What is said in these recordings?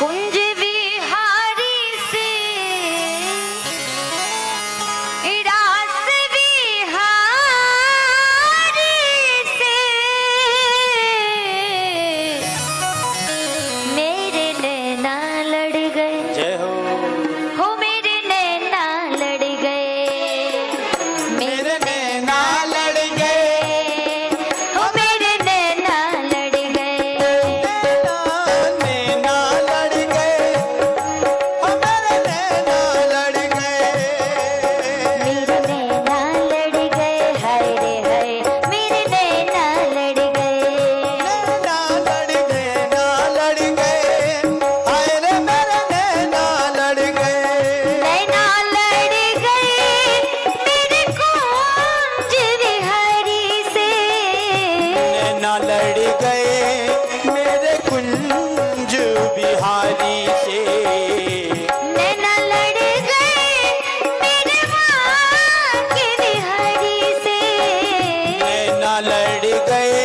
कुंज विहारी से रास विहारी से मेरे नैना लड़ गए। जय हो मेरे नैना लड़ गए, मेरे नैना लड़ गए, हो मेरे नैना लड़ गए, नैना लड़ गए, ओ मेरे नैना लड़ गए, मेरे नैना लड़ गए, हाय रे हाय मेरे नैना लड़ गए, नैना लड़ गए, ना लड़ गए, हाय रे मेरे नैना लड़ गए, नैना लड़ गए मेरे कुंज विहारी से, नैना लड़ गए मेरे कुंज बिहारी से, नैना लड़ गए मेरे माँ के बिहारी से, नैना लड़ गए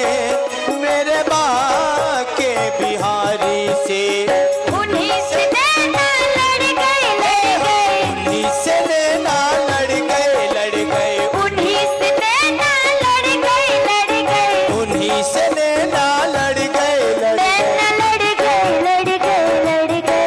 मेरे माँ के बिहारी से, उन्हीं से नैना लड़ गए, उन्हीं से नैना लड़ गए, उन्हीं से नैना लड़ गए, उन्हीं से नैना लड़ गए, नैना लड़ गए, लड़ गए, लड़ गए,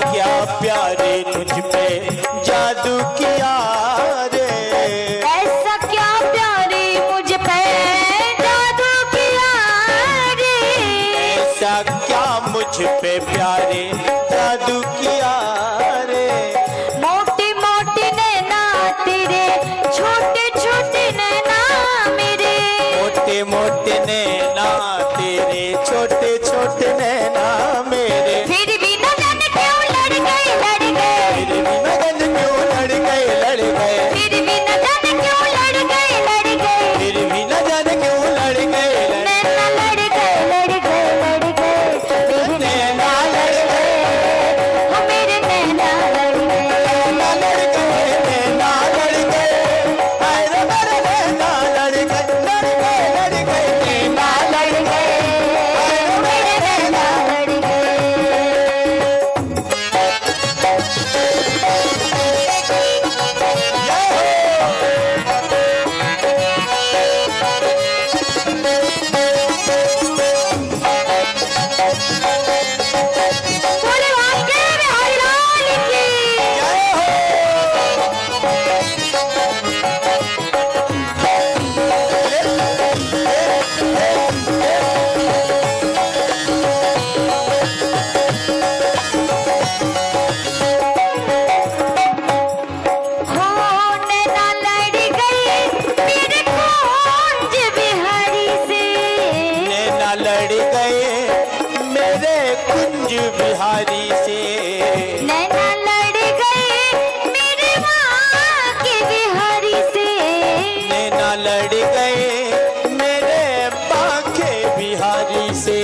क्या प्यारे तुझ पे जादू किया रे, ऐसा क्या प्यारे मुझ पे जादू किया रे, ऐसा क्या मुझ पे प्यारे जादू किया रे। मोटी मोटी नैना तेरे, छोटे छोटे नैना मेरे, मोटे मोटे नैना तेरे, छोटे छोटे नैना मेरे, फिर भी न जाने क्यों लड़ गए लड़ गए, फिर भी न जाने क्यों लड़ गए लड़ गए, फिर भी न जाने क्यों लड़ गए लड़ गए, फिर भी न जाने क्यों लड़ गए नैना लड़ गए लड़ गए लड़ गए, मेरे नैना लड़ गए, हो मेरे नैना लड़ गए, नैना लड़ गए, नैना लड़ गए, हाय रे मेरे नैना लड़ गए, लड़ गए, लड़ गए, नैना लड़ गए, हो मेरे नैना लड़ गए। बोले वाके बिहारी लाल की। जय हो। हो नैना लड़ गए मेरे कुंज बिहारी से, नैना लड़ गए मेरे कुंज बिहारी से, नैना लड़ गए मेरे माँ के बिहारी से, नैना लड़ गए मेरे बांके बिहारी से,